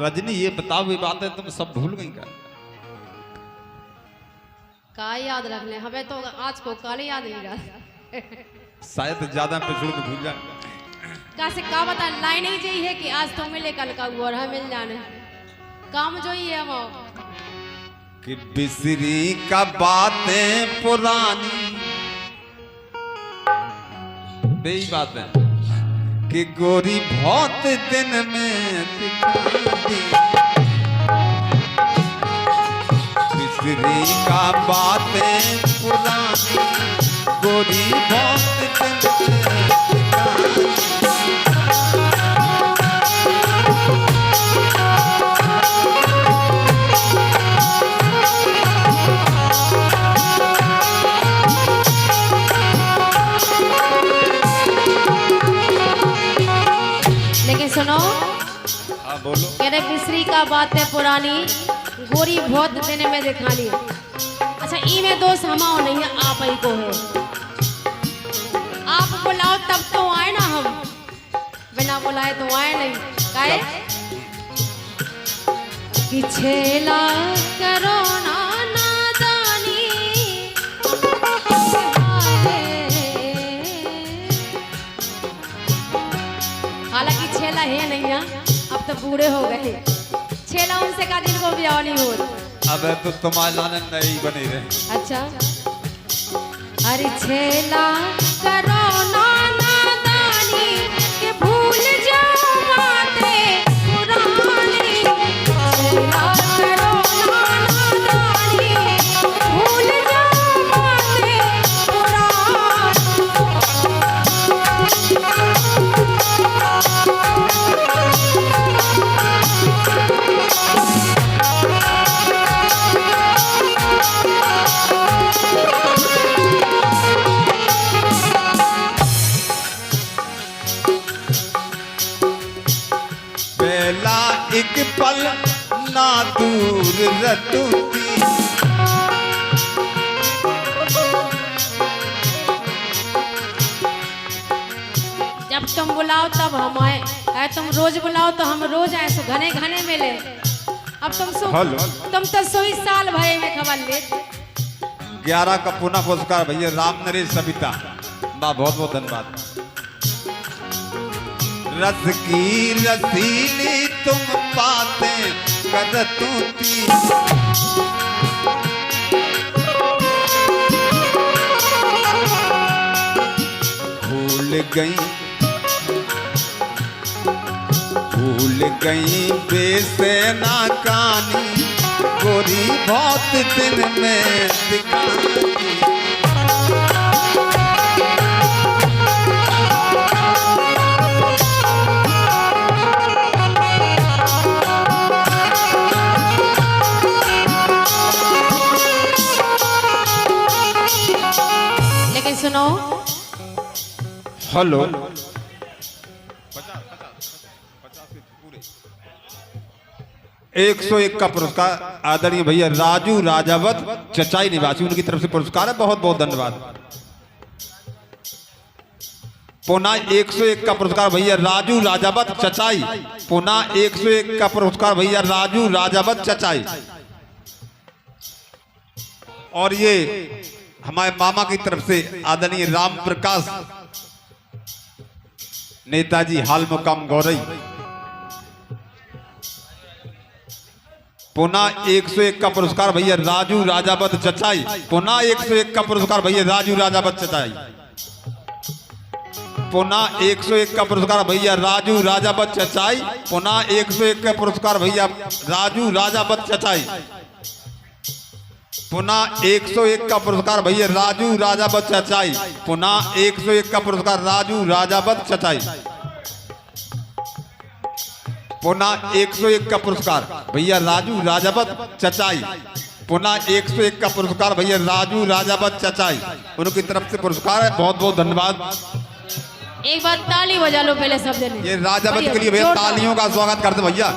रजनी ये बताओ ये बातें तुम सब भूल गई का याद रखने हमें तो आज को कल याद नहीं रहा शायद ज्यादा पिछड़ के भूल जाए का से का बता लाइन ही यही है कि आज तो मिले कल का और हम मिल जाने काम जो ही है वो कि बिसरी का बातें पुरानी यही बात है कि गोरी बहुत दिन में दिखाई बिसरी का बातें पुरानी गोरी बहुत दिन में दिखाई सुनो बोलो कह रहे बिसरी का बात है पुरानी गोरी बहुत दिन में दिखानी। अच्छा ई में दोस्त हमाओ नहीं है आप ही को है आप बुलाओ तब तो आए ना हम बिना बुलाए तो आए नहीं काहे कि छेला करो ना नादानी हालांकि छेला है नहीं है अब तो बूढ़े हो गए छेला उनसे का दिन को ब्याह नहीं हो अब तो तुम्हारे लाने नहीं बनी रहे। अच्छा अरे छेला करो ना नादानी के भूल जाओ बातें पुरानी छेला करो ना नादानी भूल जाओ बातें पुरानी पहला एक पल ना दूर रटूती जब तुम बुलाओ तब हम आए तुम रोज बुलाओ तो हम रोज आए सो घने घने मिले अब तुम तो 100 साल भये में खबर ले 11 का पुनः पुरस्कार भैया राम नरेश सविता बा बहुत बहुत धन्यवाद। रस की रसीली तुम बातें करतूती भूल गई बेसेना कहानी गोरी बहुत दिन में दिखाई लेकिन सुनो हेलो 101 का पुरस्कार आदरणीय भैया राजू राजावत चचाई निवासी उनकी तरफ से पुरस्कार है बहुत बहुत धन्यवाद। पुनः 101 का पुरस्कार भैया राजू राजावत चचाई पुनः 101 का पुरस्कार भैया राजू राजावत चचाई। और ये हमारे मामा की तरफ से आदरणीय राम प्रकाश नेताजी हाल मुकाम गौरई पुनः 101 का पुरस्कार भैया राजू राजावत चचाई पुनः 101 का पुरस्कार भैया राजू राजावत चचाई पुनः 101 का पुरस्कार भैया राजू राजावत चचाई पुनः 101 का पुरस्कार भैया राजू राजावत चचाई पुनः 101 का पुरस्कार भैया राजू राजावत चचाई पुनः 101 का पुरस्कार राजू राजावत चचाई पुनः 101 का पुरस्कार भैया राजू राजावत चचाई पुनः 101 का पुरस्कार भैया राजू राजावत चचाई उनकी तरफ से पुरस्कार है बहुत बहुत धन्यवाद। एक बार ताली बजा लो पहले सब जने ये राजावत के लिए भैया तालियों का स्वागत करते भैया।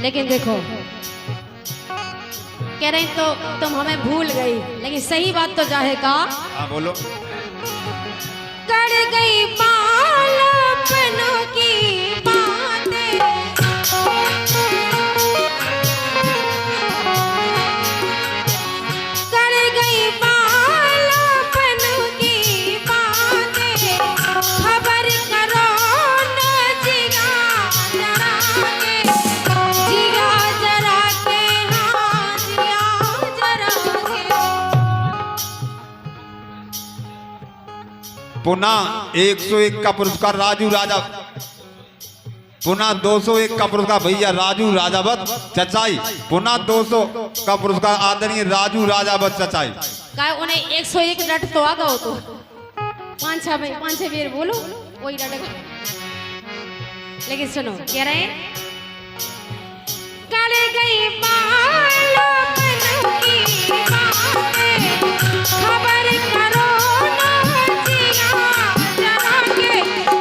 लेकिन देखो कह रही तो तुम हमें भूल गई लेकिन सही बात तो चाहे का हाँ बोलो कर गई बालपनों की बात पुनः 101 का पुरस्कार राजू राजा, पुनः 201 का पुरस्कार भैया राजू राजावत चचाई, पुनः 200 का पुरस्कार आदरणीय राजू राजावत चचाई। का उन्हें 101 रट तो आ गओ तो 5-6 बेर बोलो वही रट। लेकिन सुनो कह रहे हैं कर गई बालों की बातें, खबर करो ना जिया जरा के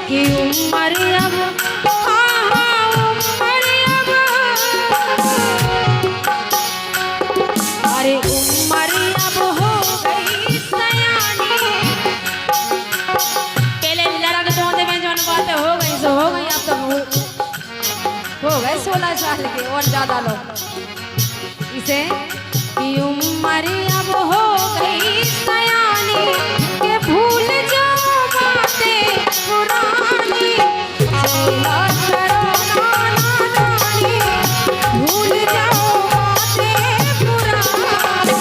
कि उम्र अब अरे उम्र अब हो गई सयानी। पहले लड़क दोंदे में जो बातें हो गई सो हो गई, अब तो हो गए 16 साल के और ज्यादा लोग। इसे कि उम्र अब हो गई सयानी के भूल जाओ बातें पुरानी, चला करो नाना रानी, भूल जाओ बातें पुरानी।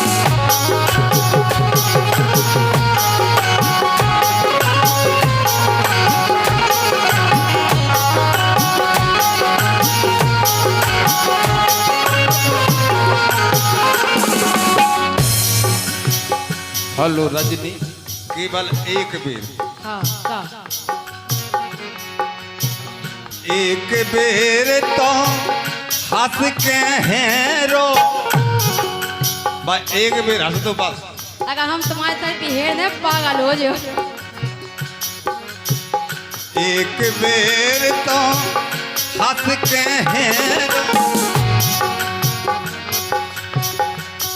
हेलो रजनी, केवल एक बेर, हाँ का एक बेर तो हंस के हैं रो, बस एक बेर हंस दो बस। अगर हम तुम्हारे तरफ की हेड़ ने पागल हो जो। एक बेर तो हंस के हैं रो,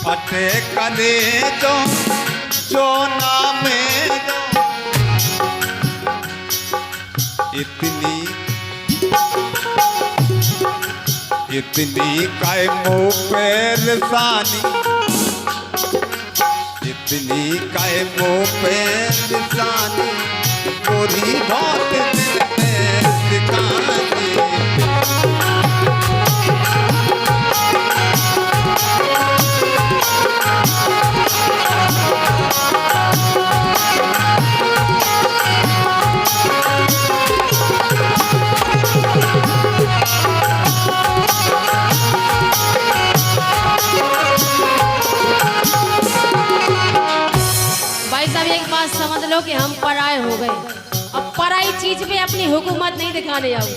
पटे कले जो नाम दो, इतनी काय मुँह पे लिसानी, इतनी काय मुँह पे लिसानी, गोरी बहुत दिल में सिखानी। समझ लो कि हम पराए हो गए, अब पराई चीज पे अपनी हुकूमत नहीं दिखाने जाओ।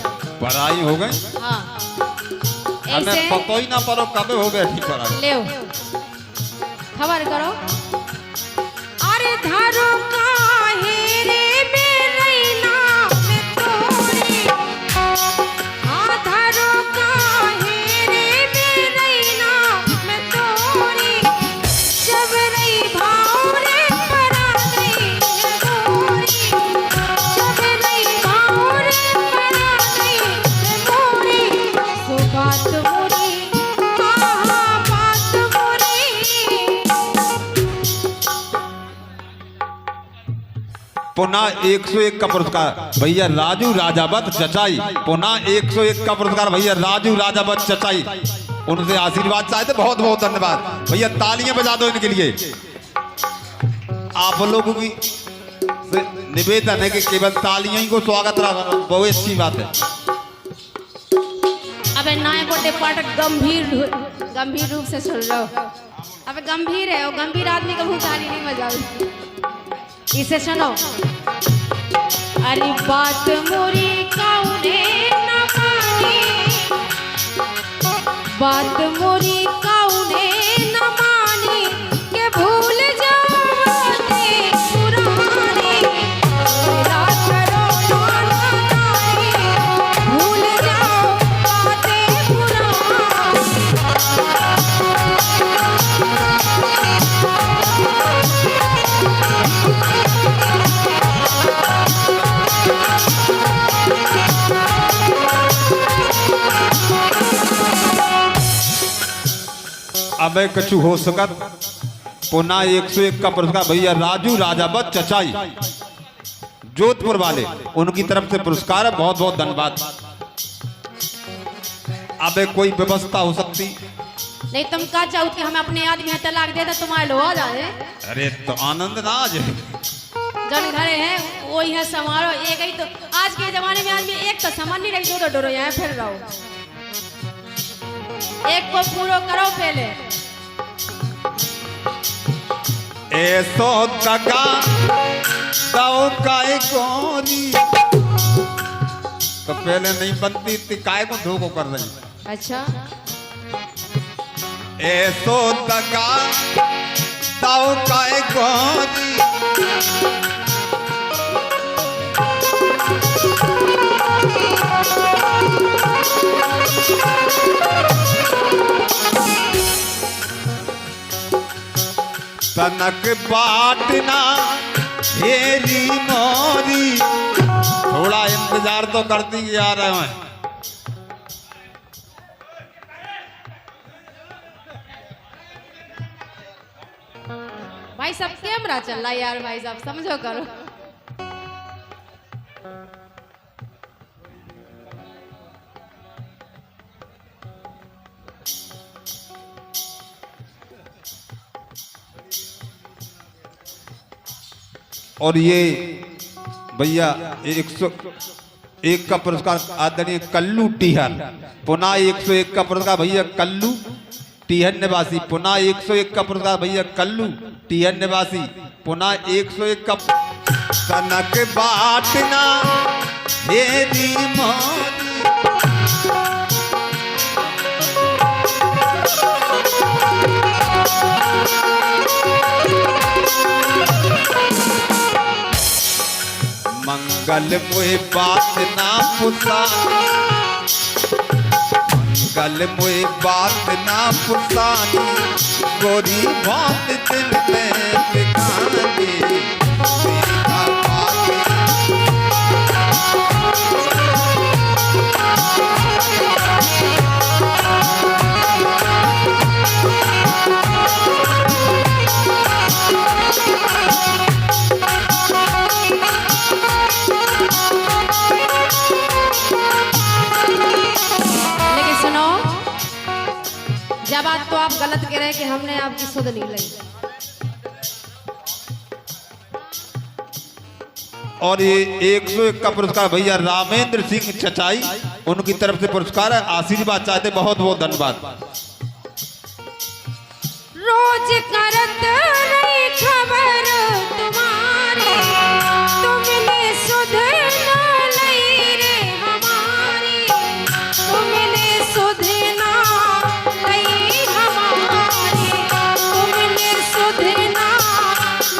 पराई हो गए? हाँ ऐसे पतो ही ना पड़ो कब हो गए ठीक पराई। ले खबर करो। अरे धारो काहे रे बेरैना में तोरी, हाँ धारो काहे रे बेरैना में तोरी, जब रही भाव रे पुनः 101 का पुरस्कार भैया राजू राजावत चचाई, पुनः 101 का पुरस्कार भैया राजू राजावत चचाई, उनसे आशीर्वाद चाहते। बहुत बहुत धन्यवाद भैया, तालियां बजा दो इनके लिए। आप लोगों की निवेदन है कि केवल तालियां ही को स्वागत रहा, बहुत अच्छी बात है। अबे नए बोटे पाठक गंभीर रूप से सुन लो। अबे गंभीर है, और गंभीर आदमी कभी ताली नहीं बजाओ। इसे सुनो। अरे बात मोरी काउने न मानी, बात मोरी काउने न मानी, के भूल जाओ बातें पुरानी, तेरा करो नाना नानी, भूल जाओ बातें पुरानी। अब कछु हो सकत। पुनः 101 का पुरस्कार भैया राजू राजावत चचाई जोधपुर वाले, उनकी तरफ से पुरस्कार है। बहुत बहुत धन्यवाद। अब कोई व्यवस्था हो सकती? नहीं तुम का चाहो कि हम अपने आदमी है तलाक दे तो तुम्हारे लोग आ जाए। अरे तो आनंद ना आ जाए। जन घरे हैं वो यहाँ समारो एक ही तो आज के जमाने में आदमी एक तो सामान नहीं रही दो डरो यहाँ फिर रहो एक को पूरा करो पहले ऐसो दगा दाओ काय गोरी तो पहले नहीं बनती थी काय को धोखो कर रही अच्छा ऐसो दगा दाओ काय गोरी तनक बाटना हेरी मोरी थोड़ा इंतजार तो करती कि आ रहे हैं भाई सब कैमरा चल रहा है यार भाई साहब समझो करो और ये भैया 101 का पुरस्कार आदरणीय कल्लू टीहर पुनः 101 का पुरस्कार भैया कल्लू टीहर निवासी पुनः 101 का पुरस्कार भैया कल्लू टीहर निवासी पुनः 101 का तनक बाटना हेरी मोरी मंगल मुहे बात ना पुसानी मंगल मुहे बात ना पुसानी गोरी बात दिल में ठिकानी तेरा बात जब बात तो आप गलत कह रहे हैं कि हमने आपकी सुध नहीं ली और ये 101 का पुरस्कार भैया रामेंद्र सिंह चचाई उनकी तरफ से पुरस्कार है आशीर्वाद चाहते बहुत बहुत धन्यवाद रोज करत रही खबर तुम्हारी तुमने सुध ना लई रे हमारी तुमने सुध ना लई हमारी तुमने सुध ना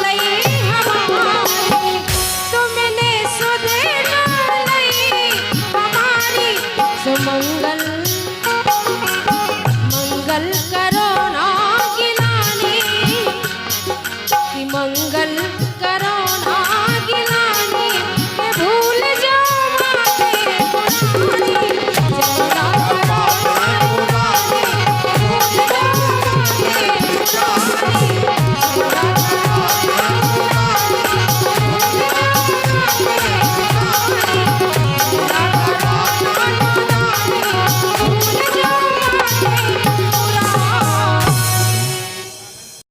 लई हमारी तुमने सुध ना लई हमारी सुमंगल